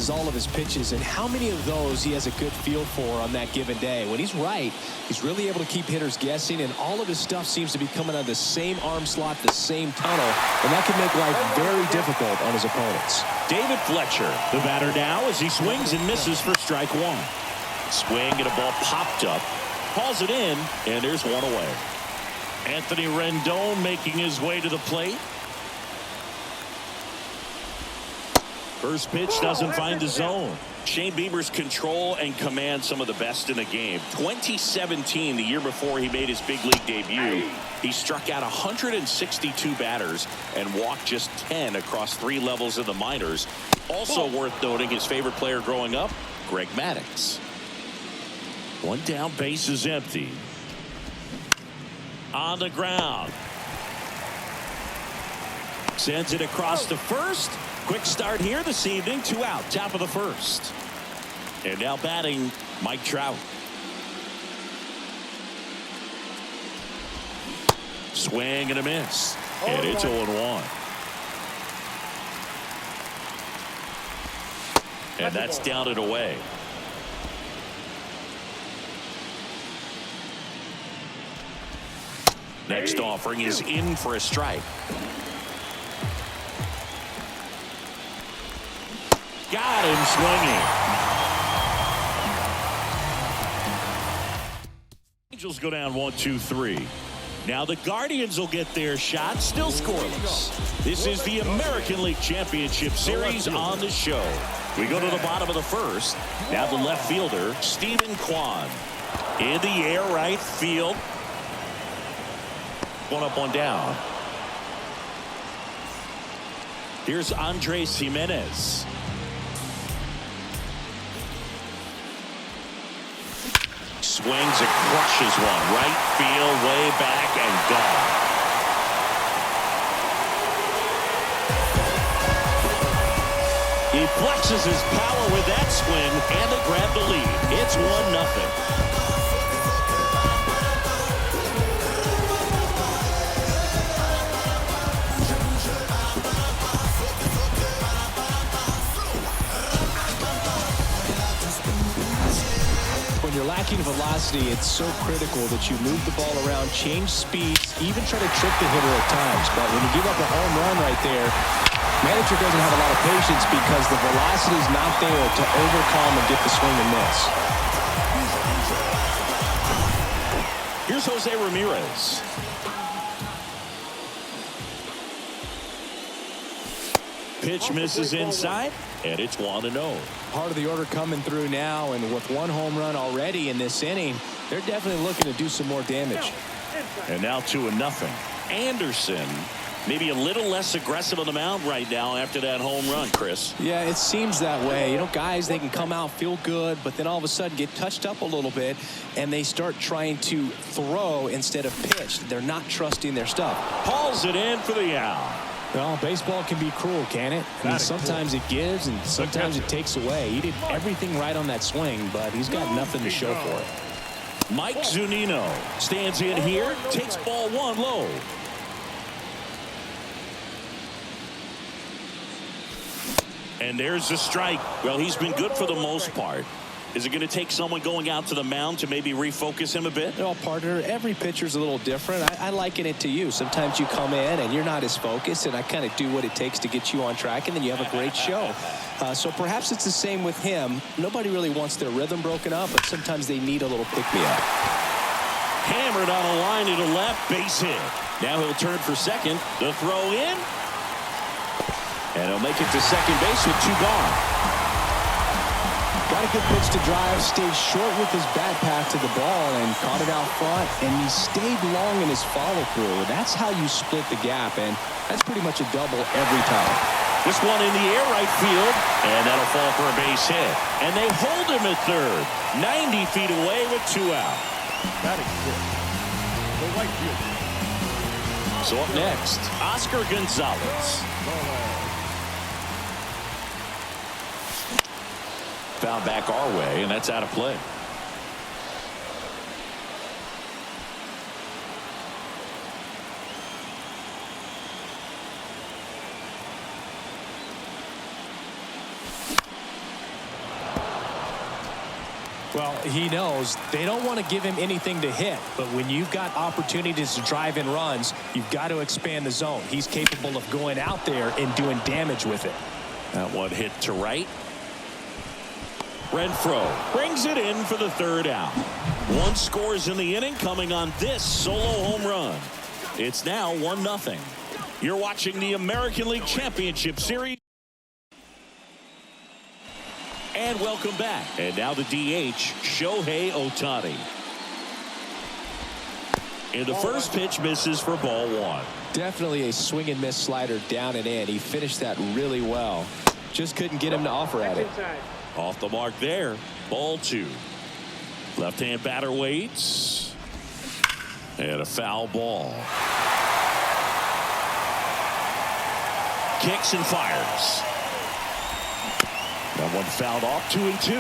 analyzes all of his pitches and how many of those he has a good feel for on that given day. When he's right, he's really able to keep hitters guessing, and all of his stuff seems to be coming out of the same arm slot, the same tunnel, and that can make life very difficult on his opponents. David Fletcher, the batter now, as he swings and misses for strike one. Swing and a ball popped up. Calls it in, and there's one away. Anthony Rendon making his way to the plate. First pitch doesn't find the zone. Shane Bieber's control and command some of the best in the game. 2017, the year before he made his big league debut, he struck out 162 batters and walked just 10 across 3 levels in the minors. Also worth noting, his favorite player growing up, Greg Maddux. One down, base is empty. On the ground. Sends it across to first. Quick start here this evening. 2 out, top of the first. And now batting, Mike Trout. Swing and a miss. And it's 0-1. And that's down and away. Next offering is in for a strike. Got him swinging. Angels go down 1-2-3. Now the Guardians will get their shot, still scoreless. This is the American League Championship Series on the show. We go to the bottom of the first. Now the left fielder, Stephen Kwan. In the air, right field. One up, one down. Here's Andres Jimenez. Swings and crushes one. Right field, way back, and gone. He flexes his power with that swing, and they grab the lead. It's 1-0. When you're lacking velocity, it's so critical that you move the ball around, change speeds, even try to trick the hitter at times. But when you give up a home run right there, manager doesn't have a lot of patience because the velocity is not there to overcome and get the swing and miss. Here's Jose Ramirez. Pitch misses inside, and it's 1-0. Part of the order coming through now, and with 1 home run already in this inning, they're definitely looking to do some more damage. And now 2-0. Anderson maybe a little less aggressive on the mound right now after that home run, Chris. Yeah, it seems that way. You know, guys, they can come out, feel good, but then all of a sudden get touched up a little bit, and they start trying to throw instead of pitch. They're not trusting their stuff. Hauls it in for the out. Well, baseball can be cruel, can it? I mean, sometimes it gives and sometimes it takes away. He did everything right on that swing, but he's got nothing to show for it. Mike Zunino stands in here, takes ball 1 low. And there's the strike. Well, he's been good for the most part. Is it going to take someone going out to the mound to maybe refocus him a bit? Well, partner, every pitcher's a little different. I liken it to you. Sometimes you come in and you're not as focused, and I kind of do what it takes to get you on track, and then you have a great show. So perhaps it's the same with him. Nobody really wants their rhythm broken up, but sometimes they need a little pick-me-up. Hammered on a line to the left, base hit. Now he'll turn for second. The throw in. And he'll make it to second base with 2 gone. Got a good pitch to drive, stayed short with his bat path to the ball and caught it out front, and he stayed long in his follow-through. That's how you split the gap, and that's pretty much a double every time. This one in the air, right field, and that'll fall for a base hit. And they hold him at third, 90 feet away with 2 out. Batting good. The right field. So up next, Oscar Gonzalez. Foul back our way, and that's out of play. Well, he knows they don't want to give him anything to hit, but when you've got opportunities to drive in runs, you've got to expand the zone. He's capable of going out there and doing damage with it. That one hit to right. Renfroe brings it in for the third out. One scores in the inning coming on this solo home run. It's now 1-0. You're watching the American League Championship Series. And welcome back. And now the DH, Shohei Ohtani. And the first pitch misses for ball one. Definitely a swing and miss slider down and in. He finished that really well. Just couldn't get him to offer at it. Off the mark there. Ball two. Left-hand batter waits. And a foul ball. Kicks and fires. That one fouled off. 2-2.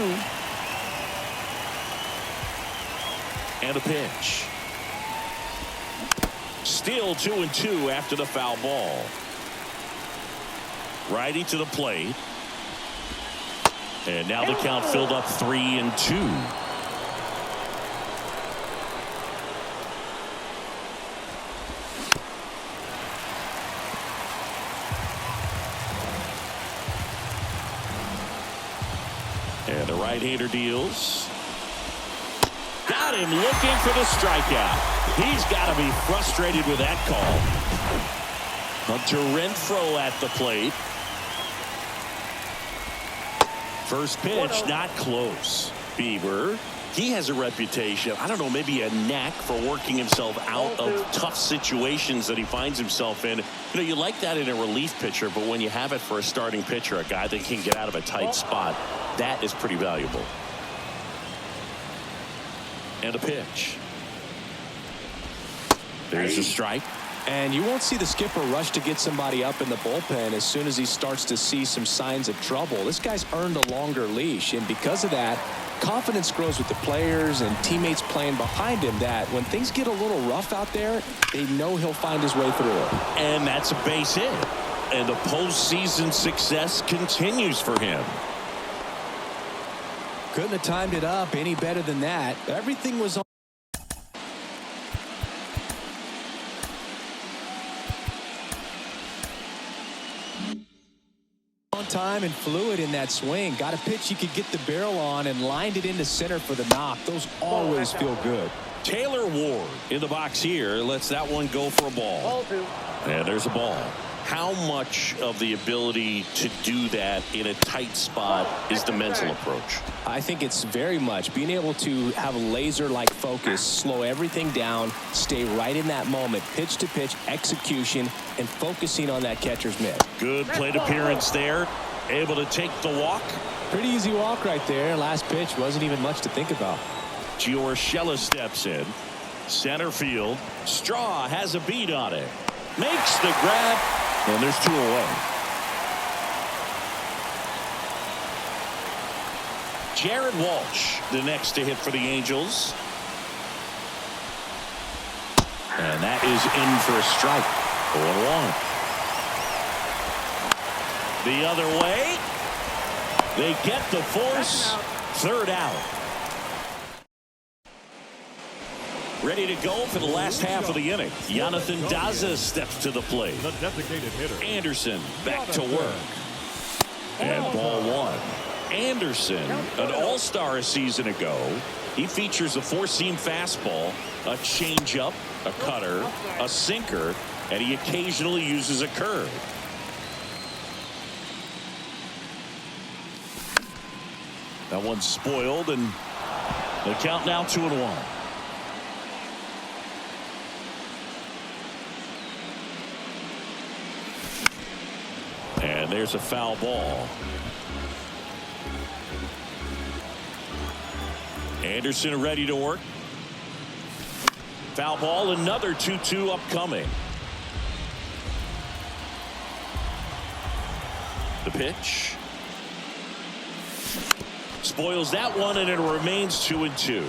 And a pitch. Still 2-2 after the foul ball. Righty to the plate. And now the count filled up 3-2. And the right-hander deals. Got him looking for the strikeout. He's got to be frustrated with that call. Hunter Renfroe at the plate. First pitch not close. Bieber, he has a reputation, I don't know, maybe a knack for working himself out of tough situations that he finds himself in. You know, you like that in a relief pitcher, but when you have it for a starting pitcher, a guy that can get out of a tight spot, that is pretty valuable. And a pitch. There's a strike. And you won't see the skipper rush to get somebody up in the bullpen as soon as he starts to see some signs of trouble. This guy's earned a longer leash, and because of that, confidence grows with the players and teammates playing behind him, that when things get a little rough out there, they know he'll find his way through it. And that's a base hit. And the postseason success continues for him. Couldn't have timed it up any better than that. Everything was on time and fluid in that swing. Got a pitch you could get the barrel on and lined it into center for the knock. Those always feel good. Taylor Ward in the box here lets that one go for a ball. And there's a ball. How much of the ability to do that in a tight spot is the mental approach? I think it's very much being able to have a laser-like focus, slow everything down, stay right in that moment, pitch to pitch, execution, and focusing on that catcher's mitt. Good plate appearance there. Able to take the walk. Pretty easy walk right there. Last pitch wasn't even much to think about. Giorgella steps in. Center field. Straw has a beat on it. Makes the grab. And there's two away. Jared Walsh, the next to hit for the Angels. And that is in for a strike. 0-1. The other way. They get the force. Third out. Ready to go for the last half of the inning. Jonathan Daza steps to the plate. The designated hitter. Anderson back to work. And ball one. Anderson, an all-star a season ago. He features a four-seam fastball, a changeup, a cutter, a sinker, and he occasionally uses a curve. That one's spoiled, and the count now 2-1. And there's a foul ball. Anderson ready to work. Foul ball, another 2-2 upcoming. The pitch. Spoils that one, and it remains 2-2.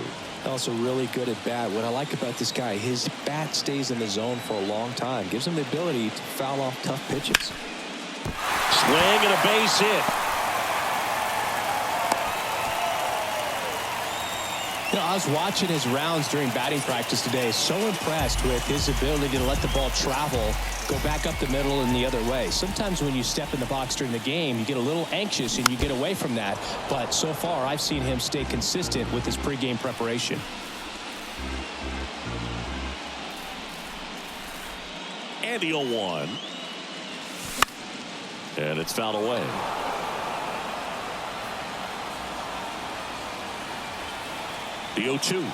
Also really good at bat. What I like about this guy, his bat stays in the zone for a long time. Gives him the ability to foul off tough pitches. Swing and a base hit. You know, I was watching his rounds during batting practice today. So impressed with his ability to let the ball travel, go back up the middle and the other way. Sometimes when you step in the box during the game, you get a little anxious and you get away from that. But so far, I've seen him stay consistent with his pregame preparation. And the 0-1. And it's fouled away. The 0-2.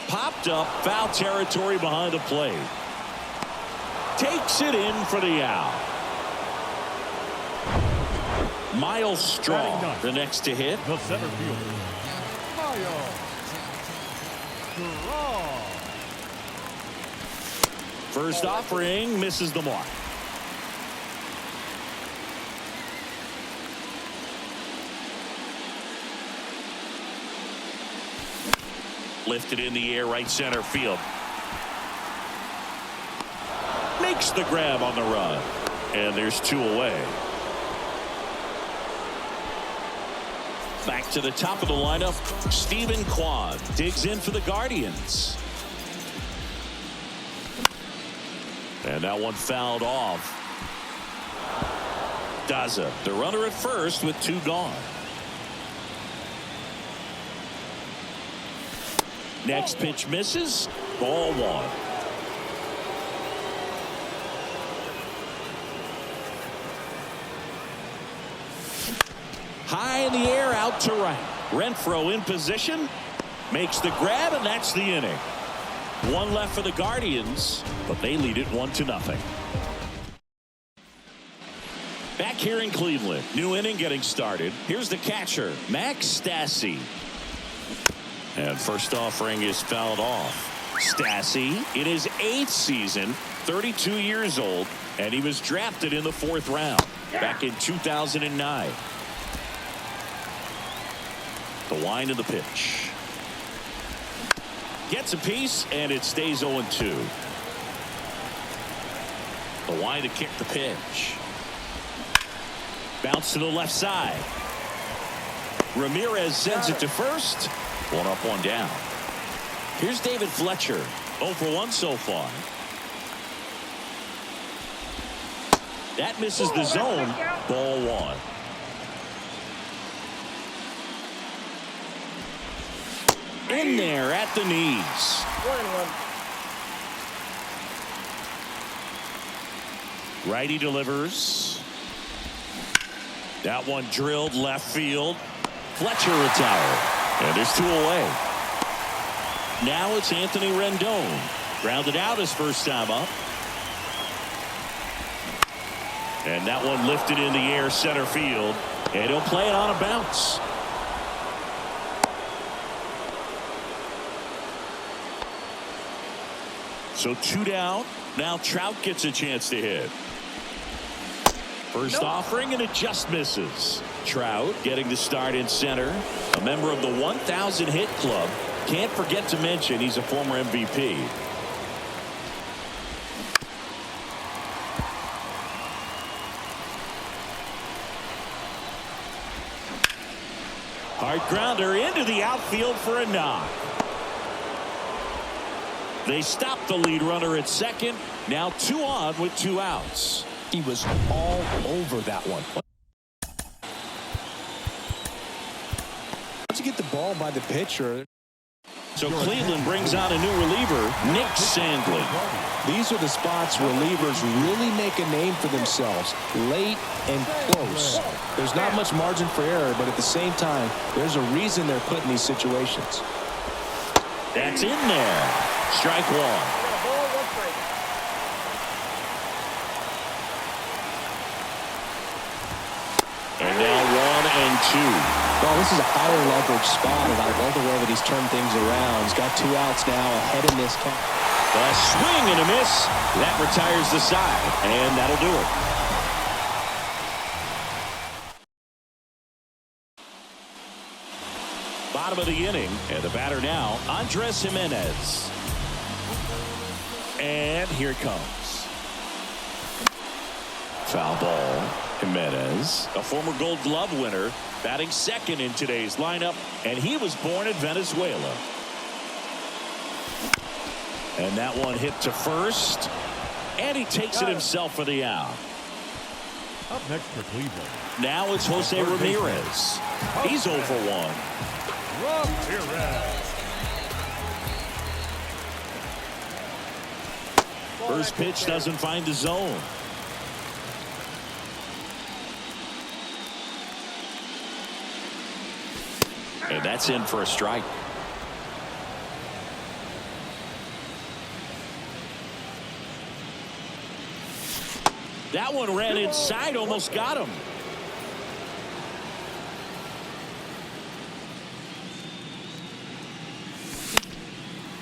Popped up, foul territory behind the plate. Takes it in for the out. Miles Straw, the next to hit. The center fielder, Miles Straw. First offering misses the mark. Lifted in the air, right center field. Makes the grab on the run. And there's 2 away. Back to the top of the lineup. Stephen Kwan digs in for the Guardians. And that one fouled off. Daza, the runner at first with 2 gone. Next pitch misses. Ball 1. High in the air, out to right. Renfroe in position. Makes the grab, and that's the inning. 1 left for the Guardians, but they lead it 1-0. Back here in Cleveland. New inning getting started. Here's the catcher, Max Stassi. And first offering is fouled off. Stassi in his 8th season, 32 years old, and he was drafted in the 4th round back in 2009. The wind of the pitch. Gets a piece, and it stays 0-2. The wind to kick the pitch. Bounce to the left side. Ramirez sends it to first. 1 up, 1 down. Here's David Fletcher. 0 for 1 so far. That misses the zone. Ball 1. In there at the knees. 1-1. Righty delivers. That one drilled left field. Fletcher retired. And there's 2 away. Now it's Anthony Rendon. Grounded out his first time up. And that one lifted in the air center field. And he'll play it on a bounce. So 2 down. Now Trout gets a chance to hit. First offering, and it just misses. Trout getting the start in center. A member of the 1,000 hit club. Can't forget to mention he's a former MVP. Hard grounder into the outfield for a knock. They stop the lead runner at second. Now 2 on with 2 outs. He was all over that one. Once you get the ball by the pitcher. So Cleveland brings on a new reliever, Nick Sandlin. These are the spots relievers really make a name for themselves. Late and close. There's not much margin for error, but at the same time, there's a reason they're put in these situations. That's in there. Strike 1. And now 1 and 2. Well, this is a higher leverage spot, and I love the way that he's turned things around. He's got 2 outs now ahead in this count. A swing and a miss. That retires the side, and that'll do it. Bottom of the inning, and the batter now, Andres Jimenez. And here it comes. Foul ball. Jimenez, a former Gold Glove winner, batting second in today's lineup, and he was born in Venezuela. And that one hit to first, and he takes it himself for the out. Up next for Cleveland. Now it's Jose Ramirez. He's 0 for 1. Ramirez. First pitch doesn't find the zone. And that's in for a strike. That one ran inside, almost got him.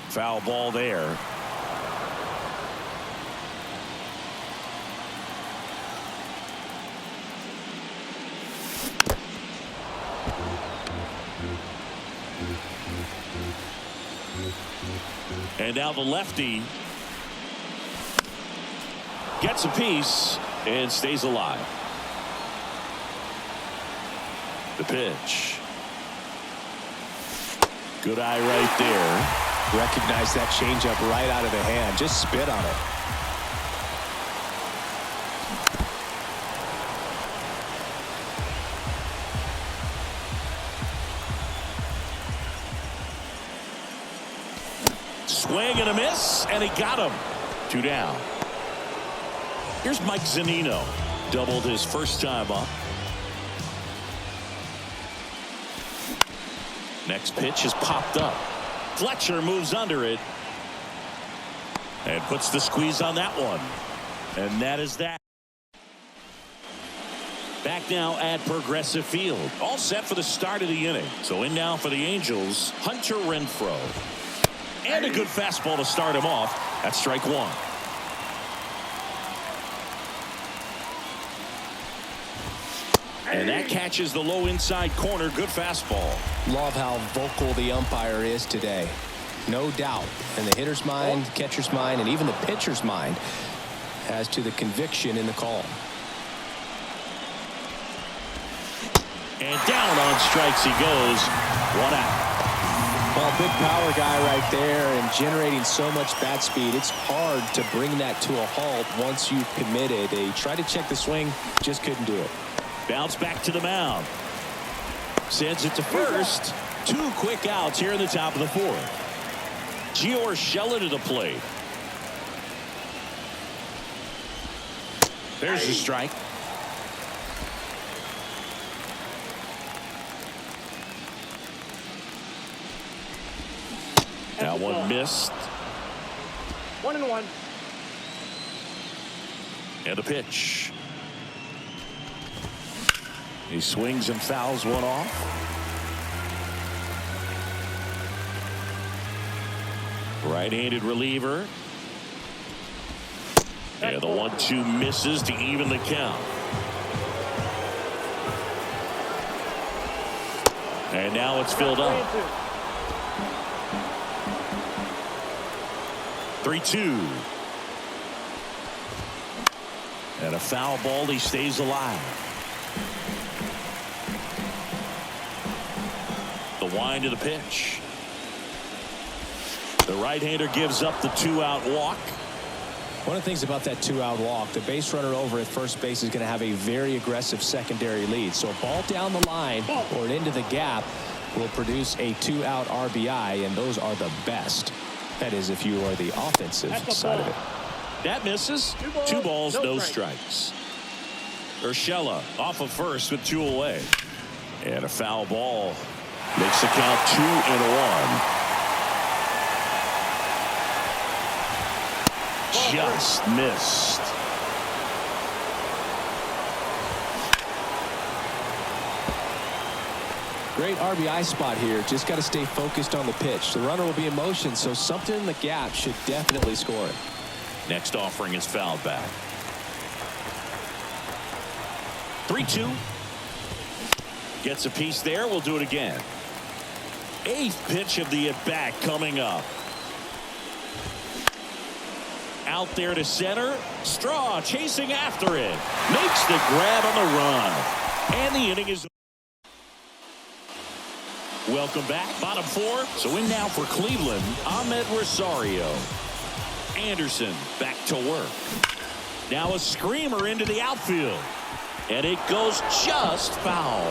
Foul ball there. And now the lefty gets a piece and stays alive. The pitch. Good eye right there. Recognize that changeup right out of the hand. Just spit on it. Swing and a miss, and he got him. 2 down. Here's Mike Zunino. Doubled his first time up. Next pitch is popped up. Fletcher moves under it and puts the squeeze on that one. And that is that. Back now at Progressive Field. All set for the start of the inning. So in now for the Angels, Hunter Renfroe. And a good fastball to start him off. That's strike 1. And that catches the low inside corner. Good fastball. Love how vocal the umpire is today. No doubt. In the hitter's mind, catcher's mind, and even the pitcher's mind as to the conviction in the call. And down on strikes he goes. 1 out. Well, big power guy right there and generating so much bat speed. It's hard to bring that to a halt once you've committed. They tried to check the swing, just couldn't do it. Bounce back to the mound. Sends it to first. 2 quick outs here in the top of the 4th. Gio Urshela to the plate. There's the strike. That one missed. 1-1. And a pitch. He swings and fouls one off. Right-handed reliever. And the 1-2 misses to even the count. And now it's filled up. 3-2. And a foul ball. He stays alive. The wind of the pitch. The right-hander gives up the 2-out walk. One of the things about that 2-out walk, the base runner over at first base is going to have a very aggressive secondary lead. So a ball down the line or into the gap will produce a 2-out RBI, and those are the best. That is, if you are the offensive side of it. That misses. 2 balls, no strikes. Urshela off of first with 2 away. And a foul ball makes the count 2-1. Just missed. Great RBI spot here. Just got to stay focused on the pitch. The runner will be in motion, so something in the gap should definitely score it. Next offering is fouled back. 3-2. Gets a piece there. We'll do it again. 8th pitch of the at-bat coming up. Out there to center. Straw chasing after it. Makes the grab on the run. And the inning is... Welcome back. Bottom four. So in now for Cleveland, Ahmed Rosario. Anderson back to work. Now a screamer into the outfield. And it goes just foul.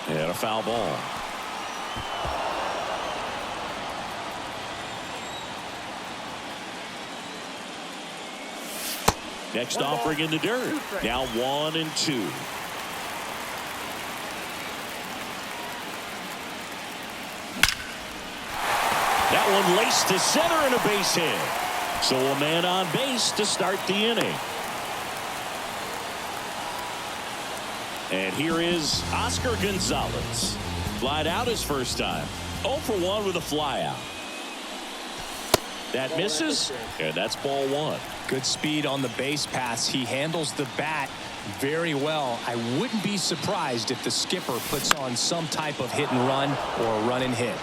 And a foul ball. Next offering in the dirt. Now 1-2. That one laced to center and a base hit. So a man on base to start the inning. And here is Oscar Gonzalez. Flied out his first time. 0 for 1 with a fly out. That misses, and that's ball one. Good speed on the base pass. He handles the bat very well. I wouldn't be surprised if the skipper puts on some type of hit and run or a run and hit.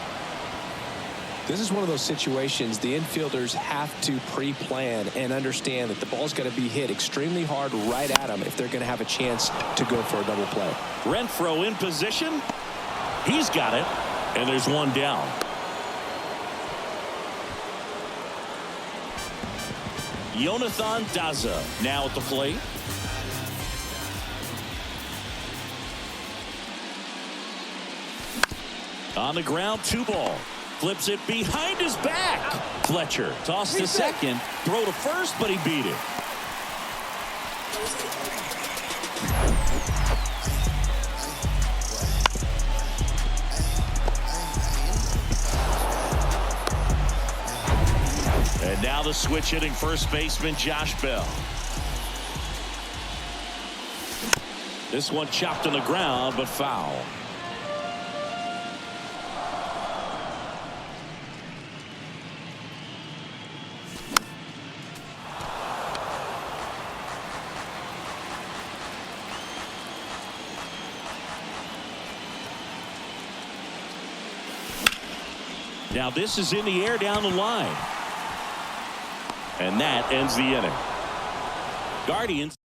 This is one of those situations the infielders have to pre-plan and understand that the ball's got to be hit extremely hard right at them if they're going to have a chance to go for a double play. Renfroe in position. He's got it, and there's one down. Jonathan Daza now at the plate. On the ground, 2 ball. Flips it behind his back. Fletcher tossed to second. Throw to first, but he beat it. And now the switch hitting first baseman Josh Bell. This one chopped on the ground, but foul. Now this is in the air down the line. And that ends the inning. Guardians.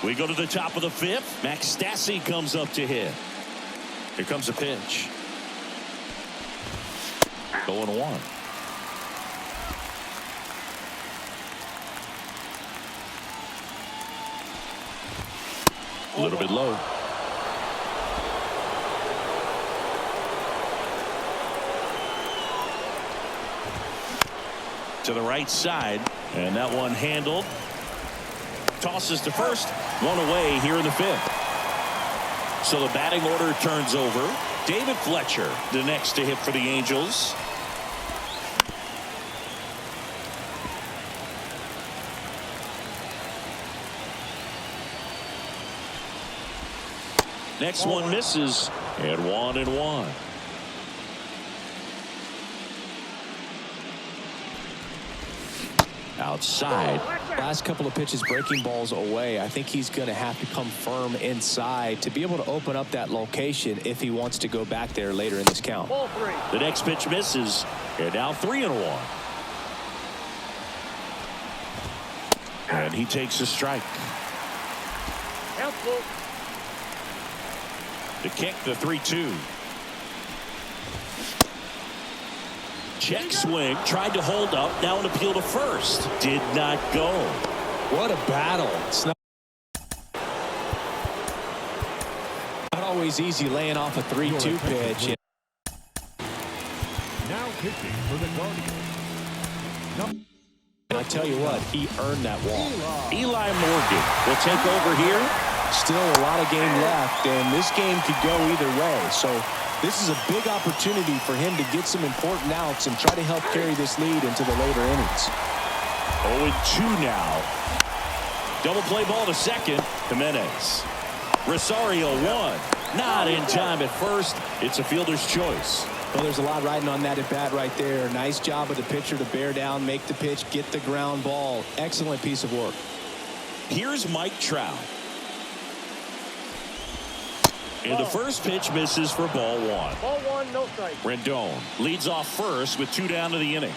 We go to the top of the 5th. Max Stassi comes up to hit. Here comes a pitch. 0-1. A little bit low. To the right side, and that one handled. Tosses to first. One away here in the 5th. So the batting order turns over. David Fletcher, the next to hit for the Angels. Next one misses, and 1-1. Outside. Last couple of pitches breaking balls away. I think he's going to have to come firm inside to be able to open up that location if he wants to go back there later in this count. The next pitch misses, and now 3-1. And he takes a strike. The kick, the 3-2. Check swing, tried to hold up, now an appeal to first. Did not go. What a battle. It's not always easy laying off a 3-2 pitch. Now pitching for the Guardians. And I tell you what, he earned that walk. Eli Morgan will take over here. Still a lot of game left, and this game could go either way. So this is a big opportunity for him to get some important outs and try to help carry this lead into the later innings. 0-2 now. Double play ball to second. Jimenez. Rosario 1. Not in time at first. It's a fielder's choice. Well, there's a lot riding on that at bat right there. Nice job of the pitcher to bear down, make the pitch, get the ground ball. Excellent piece of work. Here's Mike Trout. And the first pitch misses for ball one. Ball one, no strike. Rendon leads off first with 2 down to the inning.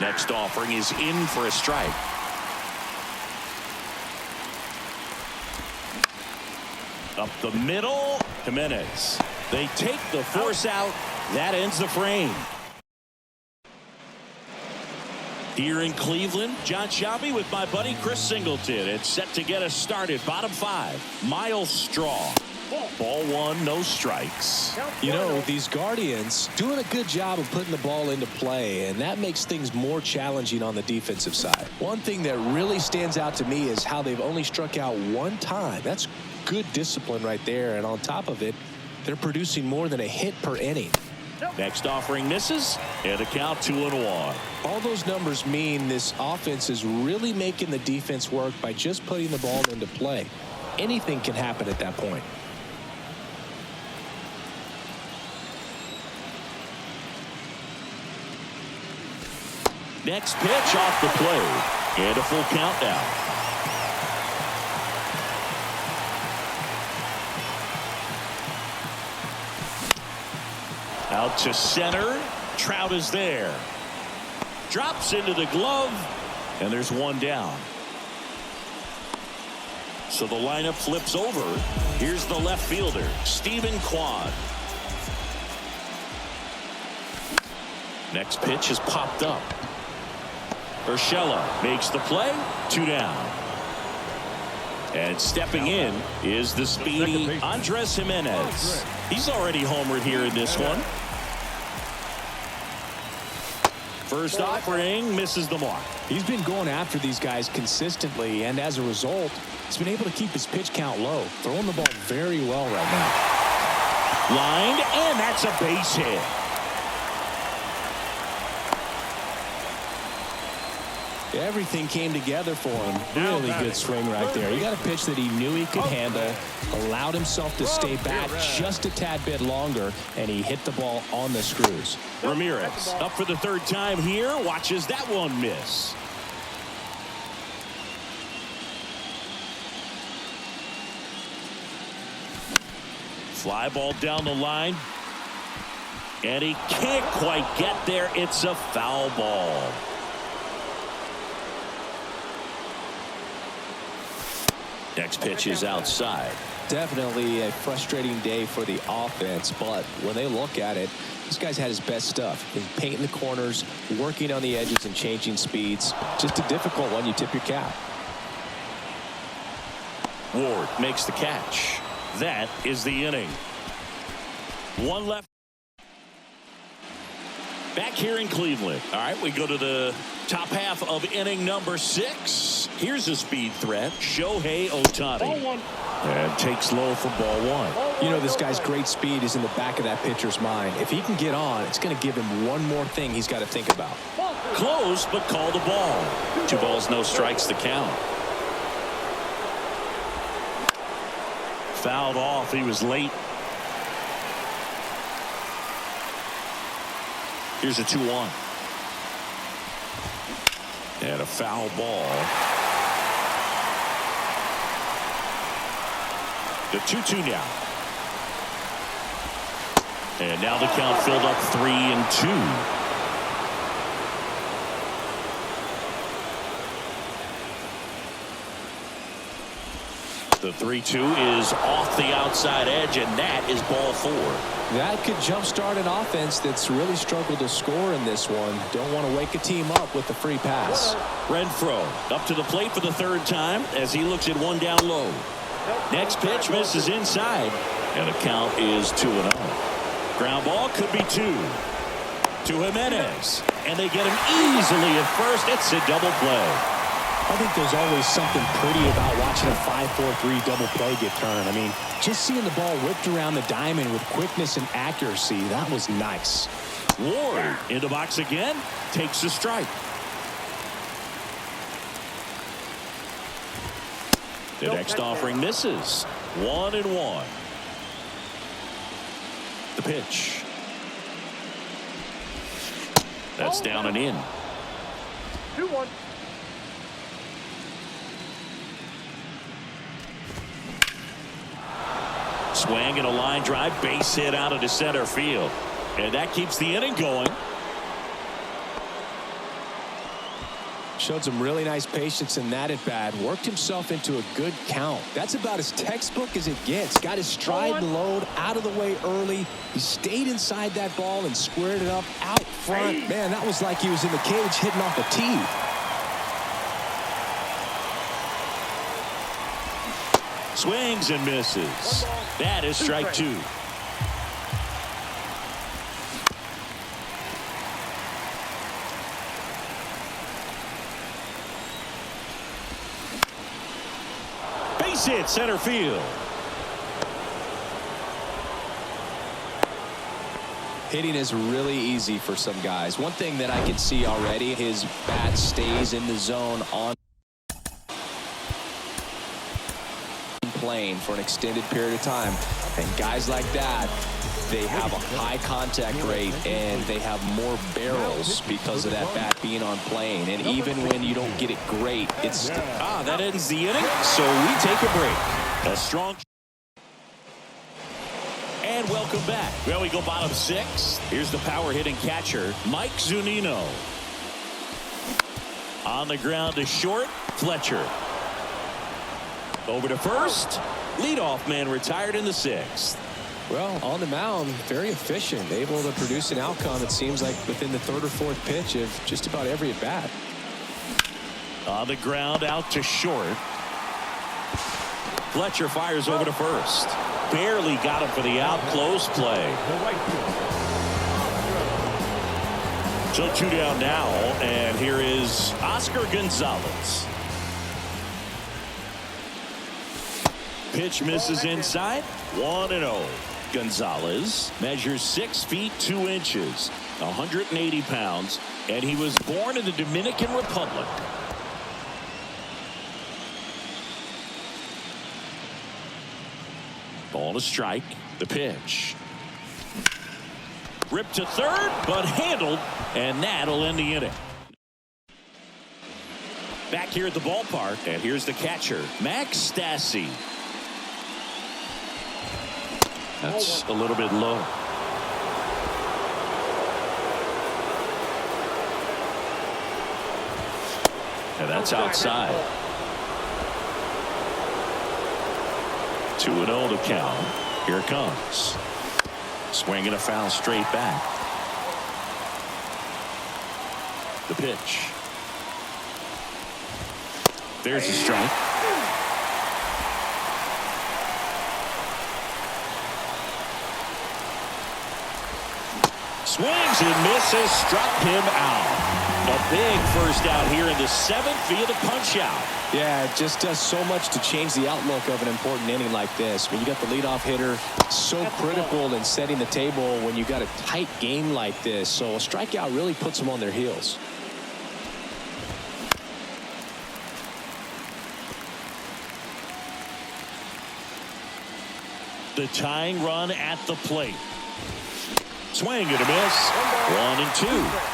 Next offering is in for a strike. Up the middle, Jimenez. They take the force out. That ends the frame. Here in Cleveland, John Shabby with my buddy Chris Singleton. It's set to get us started. Bottom 5, Miles Straw. Ball one, no strikes. You know, these Guardians doing a good job of putting the ball into play, and that makes things more challenging on the defensive side. One thing that really stands out to me is how they've only struck out 1 time. That's good discipline right there, and on top of it, they're producing more than a hit per inning. Next offering misses, and a count 2-1. All those numbers mean this offense is really making the defense work by just putting the ball into play. Anything can happen at that point. Next pitch off the plate, and a full count now. Out to center. Trout is there. Drops into the glove, and there's 1 down. So the lineup flips over. Here's the left fielder, Stephen Kwan. Next pitch is popped up. Urshela makes the play. 2 down. And stepping in is the speedy Andres Jimenez. He's already homered here in this one. First offering misses the mark. He's been going after these guys consistently, and as a result, he's been able to keep his pitch count low, throwing the ball very well right now. Lined, and that's a base hit. Everything came together for him. Really good swing right there. He got a pitch that he knew he could handle, allowed himself to stay back just a tad bit longer, and he hit the ball on the screws. Ramirez up for the 3rd time here. Watches that one miss. Fly ball down the line. And he can't quite get there. It's a foul ball. Next pitch is outside. Definitely a frustrating day for the offense, but when they look at it, this guy's had his best stuff. He's painting the corners, working on the edges and changing speeds. Just a difficult one. You tip your cap. Ward makes the catch. That is the inning. 1 left. Back here in Cleveland. All right, we go to the top half of inning number 6. Here's a speed threat, Shohei Ohtani. And takes low for ball one. You know, this guy's great speed is in the back of that pitcher's mind. If he can get on, it's going to give him one more thing he's got to think about. Close, but called a ball. 2 balls, no strikes to count. Fouled off. He was late. Here's a 2-1. And a foul ball. The 2-2 now. And now the count filled up 3-2. The 3-2 is off the outside edge, and that is ball 4. That could jumpstart an offense that's really struggled to score in this one. Don't want to wake a team up with the free pass. Renfroe up to the plate for the 3rd time as he looks at 1 down low. Next pitch misses inside, and the count is 2-0. Ground ball could be 2 to Jimenez, and they get him easily at first. It's a double play. I think there's always something pretty about watching a 5-4-3 double play get turned. I mean, just seeing the ball whipped around the diamond with quickness and accuracy, that was nice. Ward in the box again, takes a strike. The next offering misses. 1-1. The pitch. That's down and in. 2-1. Swing and a line drive, base hit out into center field. And that keeps the inning going. Showed some really nice patience in that at bat. Worked himself into a good count. That's about as textbook as it gets. Got his stride and load out of the way early. He stayed inside that ball and squared it up out front. Man, that was like he was in the cage hitting off a tee. Swings and misses. That is strike two. Base hit center field. Hitting is really easy for some guys. One thing that I can see already, his bat stays in the zone on plane for an extended period of time. And guys like that, they have a high contact rate and they have more barrels because of that bat being on plane. And even when you don't get it great, it's that ends the inning. So we take a break. A strong. And welcome back. Well, we go bottom six. Here's the power hitting catcher, Mike Zunino. On the ground to short, Fletcher. Over to first. Leadoff man retired in the sixth. Well, on the mound, very efficient, able to produce an outcome, it seems like, within the third or fourth pitch of just about every at bat. On the ground out to short. Fletcher fires over to first. Barely got him for the out. Close play. So 2 down now, and here is Oscar Gonzalez. Pitch misses inside. 1-0. Gonzalez measures 6 feet 2 inches, 180 pounds, and he was born in the Dominican Republic. Ball to strike. The pitch. Ripped to third, but handled, and that'll end the inning. Back here at the ballpark, and here's the catcher, Max Stassi. That's a little bit low. And that's outside. 2-0 to count. Here it comes. Swinging a foul straight back. The pitch. There's a strike. Swings and misses, struck him out. A big first out here in the 7th via the punch out. Yeah, it just does so much to change the outlook of an important inning like this. When you got the leadoff hitter, so critical in setting the table when you got a tight game like this. So a strikeout really puts them on their heels. The tying run at the plate. Swing and a miss. 1-2.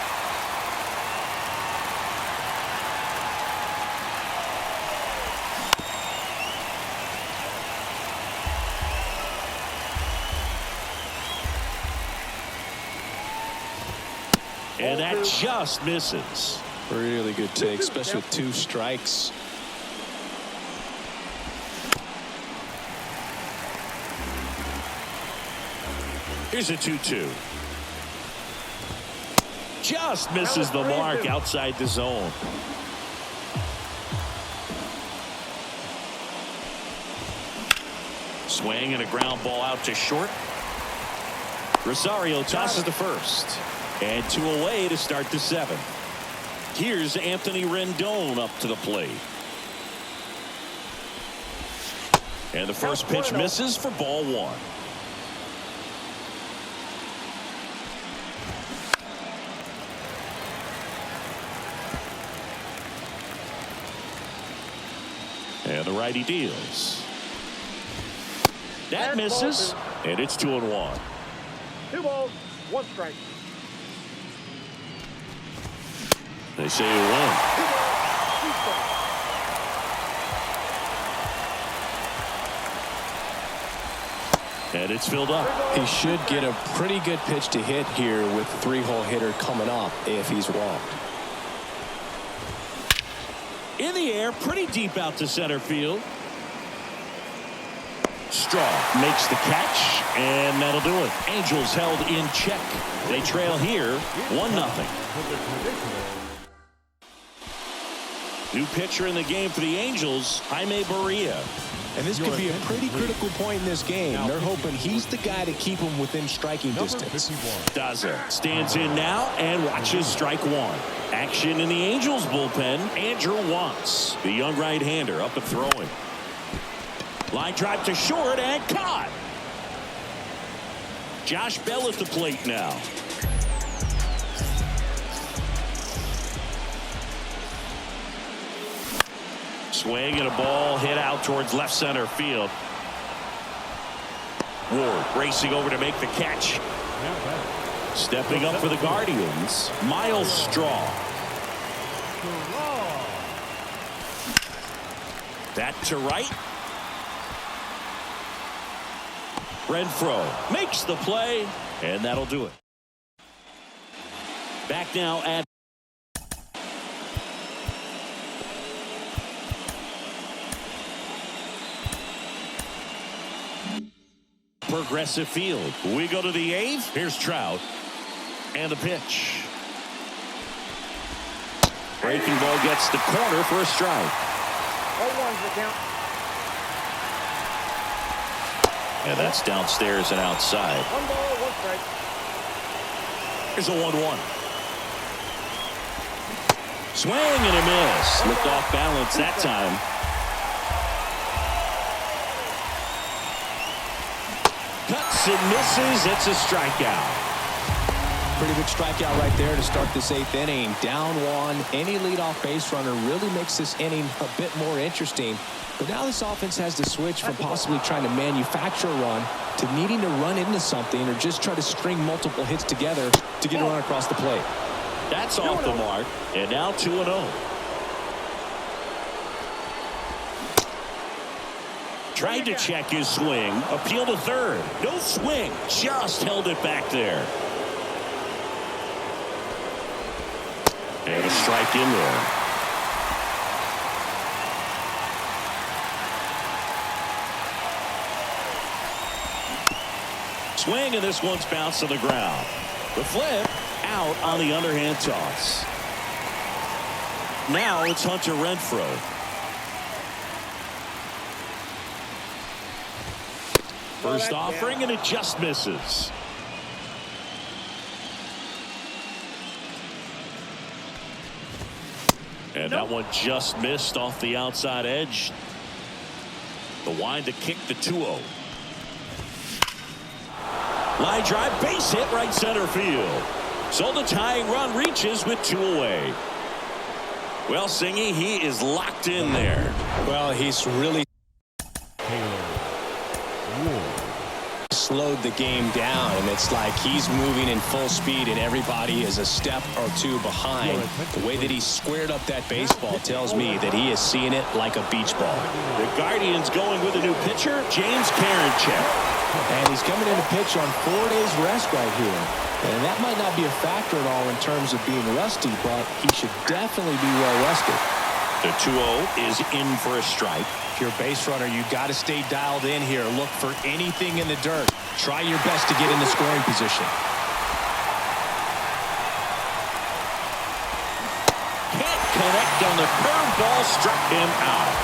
And that just misses. Really good take, especially with 2 strikes. Here's a 2-2. Just misses the mark outside the zone. Swing and a ground ball out to short. Rosario tosses to first. And 2 away to start the 7th. Here's Anthony Rendon up to the plate. And the first pitch misses for ball 1. And the righty deals. That misses, and it's 2-1. 2 balls, 1 strike. They say you win. And it's filled up. He should get a pretty good pitch to hit here with the 3-hole hitter coming up if he's walked. In the air, pretty deep out to center field. Straw makes the catch, and that'll do it. Angels held in check. They trail here 1-0. New pitcher in the game for the Angels, Jaime Barria. And this could be a pretty critical point in this game. They're hoping he's the guy to keep him within striking distance. Daza stands in now and watches strike one. Action in the Angels bullpen. Andrew Wantz, the young right-hander, up and throwing. Line drive to short and caught. Josh Bell at the plate now. Swing and a ball hit out towards left center field. Ward racing over to make the catch. Stepping up for the Guardians, Miles Straw. That to right. Renfroe makes the play, and that'll do it. Back now at Progressive Field. We go to the 8th. Here's Trout. And the pitch. Breaking ball gets the corner for a strike. 0-1's the count. And that's downstairs and outside. 1 ball, 1 strike. Here's a 1-1. Swing and a miss. Looked off balance that time. Cuts and misses. It's a strikeout. Pretty big strikeout right there to start this 8th inning. Down 1. Any leadoff base runner really makes this inning a bit more interesting. But now this offense has to switch from possibly trying to manufacture a run to needing to run into something or just try to string multiple hits together to get a run across the plate. That's off the mark. And now 2-0. Tried to check his swing. Appeal to third. No swing. Just held it back there. And a strike in there. Swing, and this one's bounced to the ground. The flip out on the underhand toss. Now it's Hunter Renfroe. First offering, and it just misses. And that one just missed off the outside edge. The wind to kick the 2-0. Line drive, base hit right center field. So the tying run reaches with 2 away. Well, Singy, he is locked in there. Well, he's really slowed the game down, and it's like he's moving in full speed and everybody is a step or 2 behind. The way that he squared up that baseball tells me that he is seeing it like a beach ball. The Guardians going with a new pitcher, James Karinchak. And he's coming in to pitch on 4 days rest right here. And that might not be a factor at all in terms of being rusty, but he should definitely be well rested. The 2-0 is in for a strike. If you're a base runner, you got to stay dialed in here. Look for anything in the dirt. Try your best to get in the scoring position. Can't connect on the curveball, struck him out.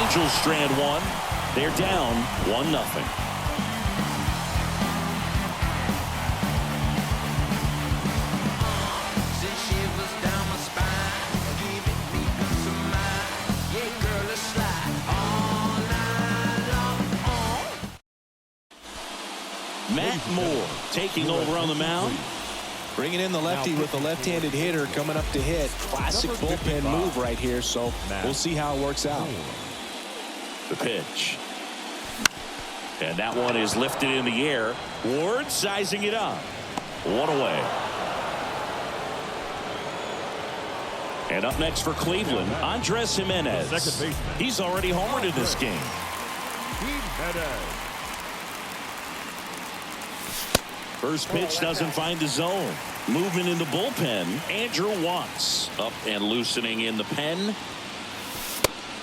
Angels strand 1. They're down 1-0. Matt Moore taking over on the mound. Bringing in the lefty with the left-handed hitter coming up to hit. Classic bullpen move right here, so we'll see how it works out. The pitch. And that one is lifted in the air. Ward sizing it up. 1 away. And up next for Cleveland, Andres Jimenez. He's already homered in this game. First pitch doesn't find the zone. Moving in the bullpen, Andrew Watts up and loosening in the pen.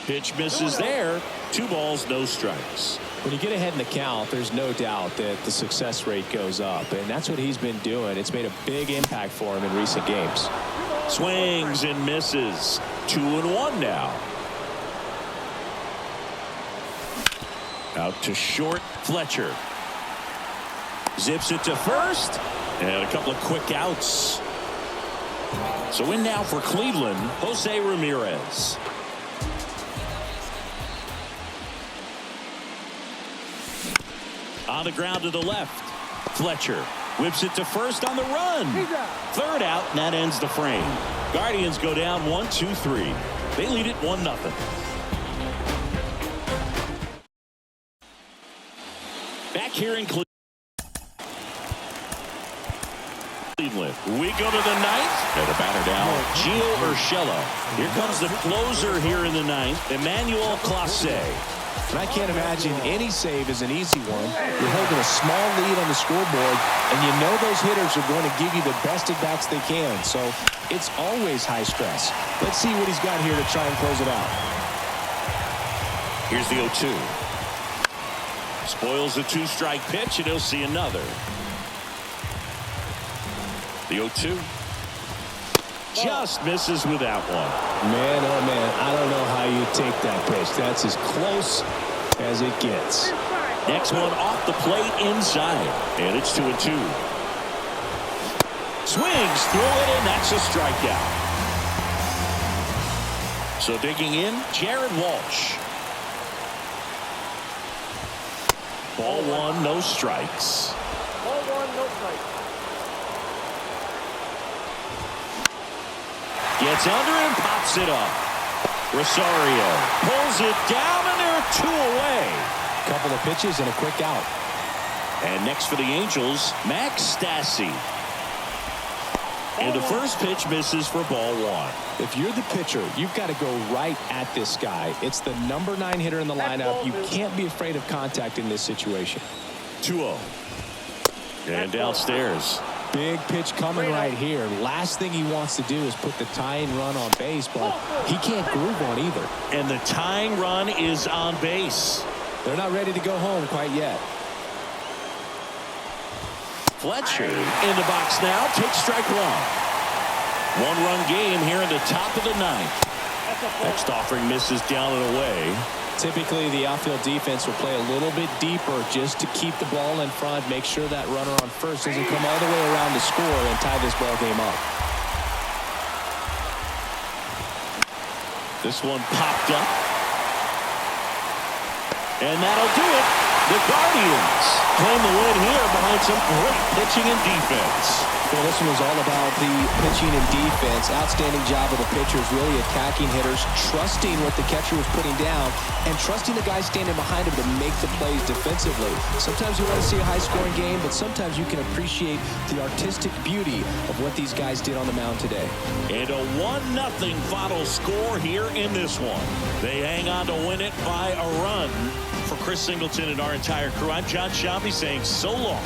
Pitch misses there. 2 balls, no strikes. When you get ahead in the count, there's no doubt that the success rate goes up, and that's what he's been doing. It's made a big impact for him in recent games. Swings and misses. 2-1 now. Out to short, Fletcher. Zips it to first. And a couple of quick outs. So in now for Cleveland, Jose Ramirez. On the ground to the left. Fletcher whips it to first on the run. Third out, and that ends the frame. Guardians go down 1-2-3. They lead it 1-0. Back here in Cleveland. We go to the ninth. And a batter down, Gio Urshela. Here comes the closer here in the ninth, Emmanuel Clase. And I can't imagine any save is an easy one. You're holding a small lead on the scoreboard, and you know those hitters are going to give you the best at-bats they can. So it's always high stress. Let's see what he's got here to try and close it out. Here's the 0-2. Spoils the 2-strike pitch, and he'll see another. The 0-2. Just misses with that one. Man, oh man, I don't know how you take that pitch. That's as close as it gets. Next one off the plate inside. And it's 2-2. Swings through it, and that's a strikeout. So digging in, Jared Walsh. Ball 1, no strikes. Ball 1, no strikes. Gets under and pops it up. Rosario pulls it down, and there are 2 away. Couple of pitches and a quick out. And next for the Angels, Max Stassi. And the first pitch misses for ball 1. If you're the pitcher, you've got to go right at this guy. It's the number 9 hitter in the lineup. You can't be afraid of contact in this situation. 2-0. And downstairs. Big pitch coming right here. Last thing he wants to do is put the tying run on base, but he can't groove one either. And the tying run is on base. They're not ready to go home quite yet. Fletcher in the box now. Takes strike 1. 1-run game here in the top of the 9th. Next offering misses down and away. Typically, the outfield defense will play a little bit deeper just to keep the ball in front, make sure that runner on first doesn't come all the way around to score and tie this ball game up. This one popped up. And that'll do it. The Guardians claim the win here behind some great pitching and defense. Well, this one was all about the pitching and defense. Outstanding job of the pitchers, really attacking hitters, trusting what the catcher was putting down, and trusting the guys standing behind him to make the plays defensively. Sometimes you want to see a high-scoring game, but sometimes you can appreciate the artistic beauty of what these guys did on the mound today. And a 1-0 final score here in this one. They hang on to win it by a run. For Chris Singleton and our entire crew, I'm John Shambi saying so long.